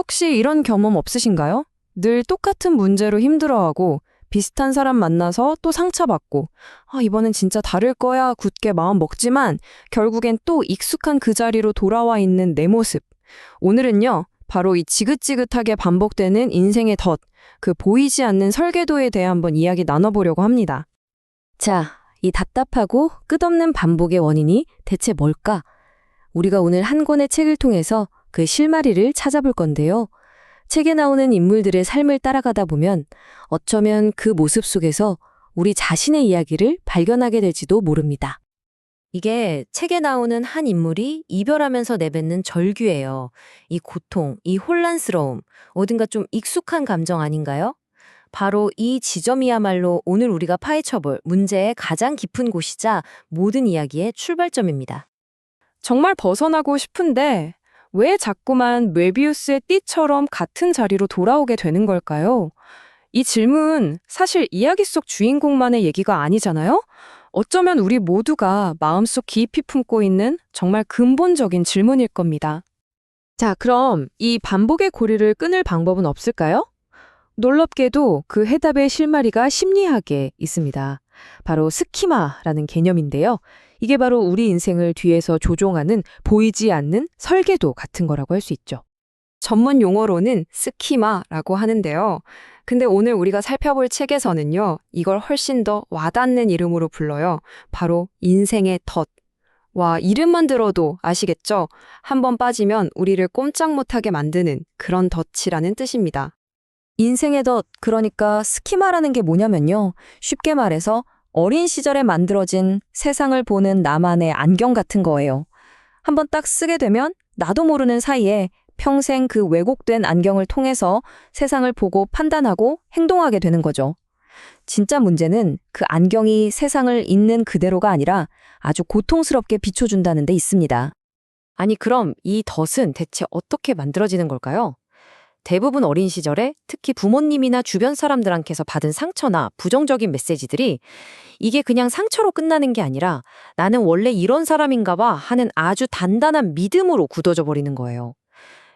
혹시 이런 경험 없으신가요? 늘 똑같은 문제로 힘들어하고 비슷한 사람 만나서 또 상처받고 이번엔 진짜 다를 거야 굳게 마음 먹지만 결국엔 또 익숙한 그 자리로 돌아와 있는 내 모습. 오늘은요. 바로 이 지긋지긋하게 반복되는 인생의 덫, 그 보이지 않는 설계도에 대해 한번 이야기 나눠보려고 합니다. 자, 이 답답하고 끝없는 반복의 원인이 대체 뭘까? 우리가 오늘 한 권의 책을 통해서 그 실마리를 찾아볼 건데요. 책에 나오는 인물들의 삶을 따라가다 보면 어쩌면 그 모습 속에서 우리 자신의 이야기를 발견하게 될지도 모릅니다. 이게 책에 나오는 한 인물이 이별하면서 내뱉는 절규예요. 이 고통, 이 혼란스러움, 어딘가 좀 익숙한 감정 아닌가요? 바로 이 지점이야말로 오늘 우리가 파헤쳐볼 문제의 가장 깊은 곳이자 모든 이야기의 출발점입니다. 정말 벗어나고 싶은데 왜 자꾸만 메비우스의 띠처럼 같은 자리로 돌아오게 되는 걸까요? 이 질문 사실 이야기 속 주인공만의 얘기가 아니잖아요? 어쩌면 우리 모두가 마음속 깊이 품고 있는 정말 근본적인 질문일 겁니다. 자, 그럼 이 반복의 고리를 끊을 방법은 없을까요? 놀랍게도 그 해답의 실마리가 심리학에 있습니다. 바로 스키마라는 개념인데요. 이게 바로 우리 인생을 뒤에서 조종하는 보이지 않는 설계도 같은 거라고 할 수 있죠. 전문 용어로는 스키마라고 하는데요. 근데 오늘 우리가 살펴볼 책에서는요, 이걸 훨씬 더 와닿는 이름으로 불러요. 바로 인생의 덫. 와, 이름만 들어도 아시겠죠? 한번 빠지면 우리를 꼼짝 못하게 만드는 그런 덫이라는 뜻입니다. 인생의 덫, 그러니까 스키마라는 게 뭐냐면요. 쉽게 말해서 어린 시절에 만들어진 세상을 보는 나만의 안경 같은 거예요. 한번 딱 쓰게 되면 나도 모르는 사이에 평생 그 왜곡된 안경을 통해서 세상을 보고 판단하고 행동하게 되는 거죠. 진짜 문제는 그 안경이 세상을 있는 그대로가 아니라 아주 고통스럽게 비춰준다는 데 있습니다. 아니, 그럼 이 덫은 대체 어떻게 만들어지는 걸까요? 대부분 어린 시절에 특히 부모님이나 주변 사람들한테서 받은 상처나 부정적인 메시지들이 이게 그냥 상처로 끝나는 게 아니라 나는 원래 이런 사람인가 봐 하는 아주 단단한 믿음으로 굳어져 버리는 거예요.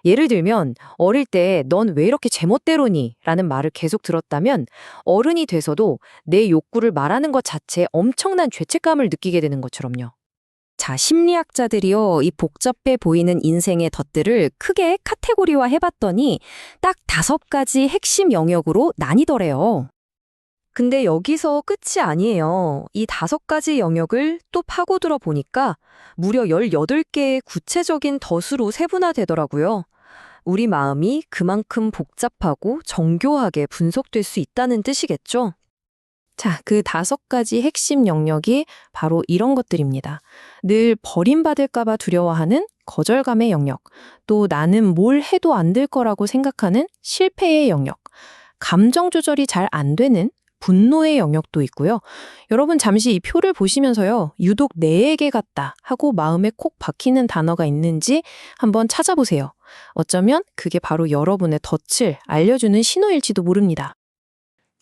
예를 들면 어릴 때 넌 왜 이렇게 제멋대로니? 라는 말을 계속 들었다면 어른이 돼서도 내 욕구를 말하는 것 자체에 엄청난 죄책감을 느끼게 되는 것처럼요. 자, 심리학자들이요, 이 복잡해 보이는 인생의 덫들을 크게 카테고리화 해봤더니 딱 5가지 핵심 영역으로 나뉘더래요. 근데 여기서 끝이 아니에요. 이 5가지 영역을 또 파고들어 보니까 무려 18개의 구체적인 덫으로 세분화되더라고요. 우리 마음이 그만큼 복잡하고 정교하게 분석될 수 있다는 뜻이겠죠? 자, 그 5가지 핵심 영역이 바로 이런 것들입니다. 늘 버림받을까 봐 두려워하는 거절감의 영역, 또 나는 뭘 해도 안 될 거라고 생각하는 실패의 영역, 감정 조절이 잘 안 되는 분노의 영역도 있고요. 여러분 잠시 이 표를 보시면서요. 유독 내에게 같다 하고 마음에 콕 박히는 단어가 있는지 한번 찾아보세요. 어쩌면 그게 바로 여러분의 덫을 알려주는 신호일지도 모릅니다.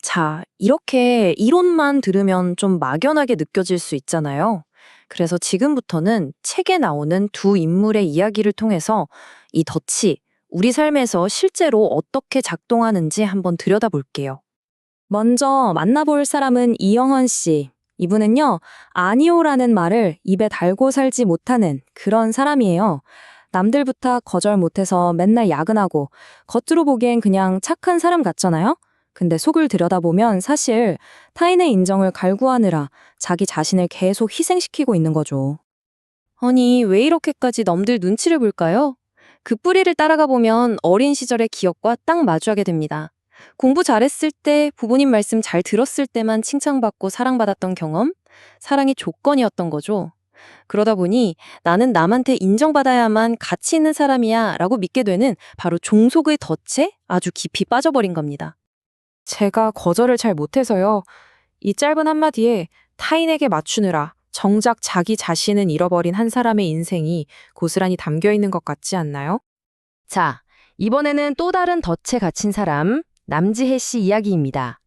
자, 이렇게 이론만 들으면 좀 막연하게 느껴질 수 있잖아요. 그래서 지금부터는 책에 나오는 두 인물의 이야기를 통해서 이 덫이 우리 삶에서 실제로 어떻게 작동하는지 한번 들여다볼게요. 먼저 만나볼 사람은 이영헌 씨. 이분은요, 아니오라는 말을 입에 달고 살지 못하는 그런 사람이에요. 남들부터 거절 못해서 맨날 야근하고 겉으로 보기엔 그냥 착한 사람 같잖아요? 근데 속을 들여다보면 사실 타인의 인정을 갈구하느라 자기 자신을 계속 희생시키고 있는 거죠. 아니, 왜 이렇게까지 남들 눈치를 볼까요? 그 뿌리를 따라가 보면 어린 시절의 기억과 딱 마주하게 됩니다. 공부 잘했을 때, 부모님 말씀 잘 들었을 때만 칭찬받고 사랑받았던 경험, 사랑이 조건이었던 거죠. 그러다 보니 나는 남한테 인정받아야만 가치 있는 사람이야 라고 믿게 되는 바로 종속의 덫에 아주 깊이 빠져버린 겁니다. 제가 거절을 잘 못해서요. 이 짧은 한마디에 타인에게 맞추느라 정작 자기 자신은 잃어버린 한 사람의 인생이 고스란히 담겨 있는 것 같지 않나요? 자, 이번에는 또 다른 덫에 갇힌 사람, 남지혜 씨 이야기입니다.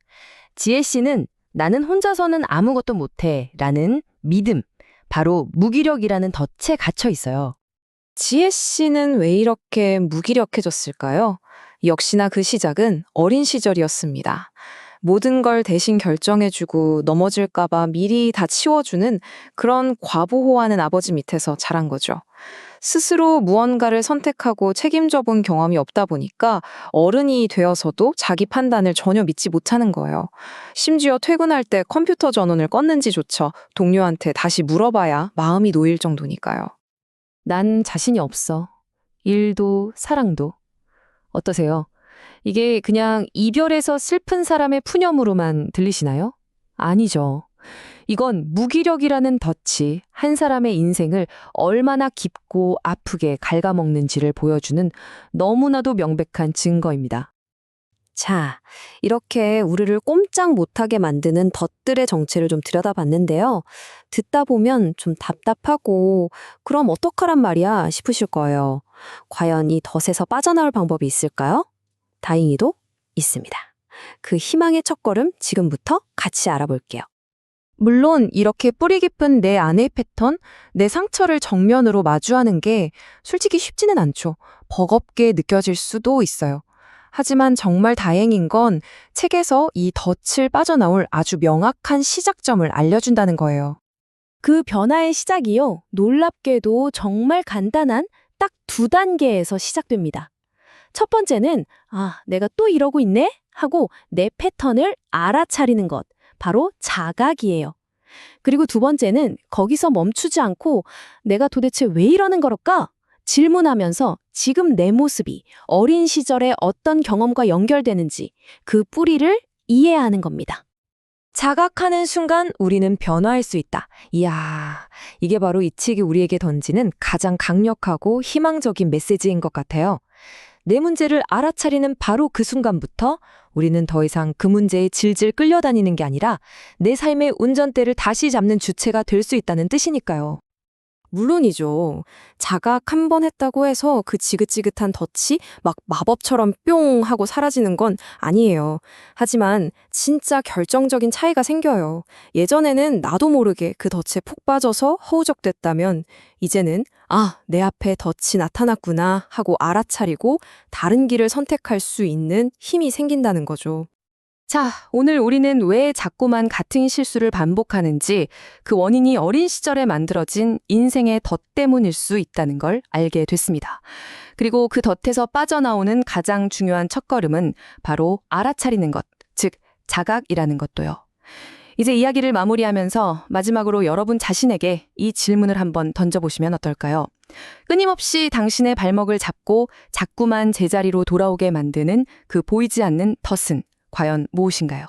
지혜 씨는 나는 혼자서는 아무것도 못해 라는 믿음, 바로 무기력이라는 덫에 갇혀 있어요. 지혜 씨는 왜 이렇게 무기력해졌을까요? 역시나 그 시작은 어린 시절이었습니다. 모든 걸 대신 결정해주고 넘어질까봐 미리 다 치워주는 그런 과보호하는 아버지 밑에서 자란 거죠. 스스로 무언가를 선택하고 책임져 본 경험이 없다 보니까 어른이 되어서도 자기 판단을 전혀 믿지 못하는 거예요. 심지어 퇴근할 때 컴퓨터 전원을 껐는지조차 동료한테 다시 물어봐야 마음이 놓일 정도니까요. 난 자신이 없어. 일도 사랑도. 어떠세요? 이게 그냥 이별에서 슬픈 사람의 푸념으로만 들리시나요? 아니죠. 이건 무기력이라는 덫이 한 사람의 인생을 얼마나 깊고 아프게 갉아먹는지를 보여주는 너무나도 명백한 증거입니다. 자, 이렇게 우리를 꼼짝 못하게 만드는 덫들의 정체를 좀 들여다봤는데요. 듣다 보면 좀 답답하고 그럼 어떡하란 말이야 싶으실 거예요. 과연 이 덫에서 빠져나올 방법이 있을까요? 다행히도 있습니다. 그 희망의 첫걸음 지금부터 같이 알아볼게요. 물론 이렇게 뿌리 깊은 내 안의 패턴, 내 상처를 정면으로 마주하는 게 솔직히 쉽지는 않죠. 버겁게 느껴질 수도 있어요. 하지만 정말 다행인 건 책에서 이 덫을 빠져나올 아주 명확한 시작점을 알려준다는 거예요. 그 변화의 시작이요. 놀랍게도 정말 간단한 딱 2단계에서 시작됩니다. 첫 번째는 내가 또 이러고 있네? 하고 내 패턴을 알아차리는 것. 바로 자각이에요. 그리고 두 번째는 거기서 멈추지 않고 내가 도대체 왜 이러는 걸까? 질문하면서 지금 내 모습이 어린 시절의 어떤 경험과 연결되는지 그 뿌리를 이해하는 겁니다. 자각하는 순간 우리는 변화할 수 있다. 이야, 이게 바로 이 책이 우리에게 던지는 가장 강력하고 희망적인 메시지인 것 같아요. 내 문제를 알아차리는 바로 그 순간부터 우리는 더 이상 그 문제에 질질 끌려다니는 게 아니라 내 삶의 운전대를 다시 잡는 주체가 될 수 있다는 뜻이니까요. 물론이죠. 자각 한 번 했다고 해서 그 지긋지긋한 덫이 막 마법처럼 뿅 하고 사라지는 건 아니에요. 하지만 진짜 결정적인 차이가 생겨요. 예전에는 나도 모르게 그 덫에 푹 빠져서 허우적댔다면 이제는 내 앞에 덫이 나타났구나 하고 알아차리고 다른 길을 선택할 수 있는 힘이 생긴다는 거죠. 자, 오늘 우리는 왜 자꾸만 같은 실수를 반복하는지 그 원인이 어린 시절에 만들어진 인생의 덫 때문일 수 있다는 걸 알게 됐습니다. 그리고 그 덫에서 빠져나오는 가장 중요한 첫걸음은 바로 알아차리는 것, 즉 자각이라는 것도요. 이제 이야기를 마무리하면서 마지막으로 여러분 자신에게 이 질문을 한번 던져보시면 어떨까요? 끊임없이 당신의 발목을 잡고 자꾸만 제자리로 돌아오게 만드는 그 보이지 않는 덫은 과연 무엇인가요?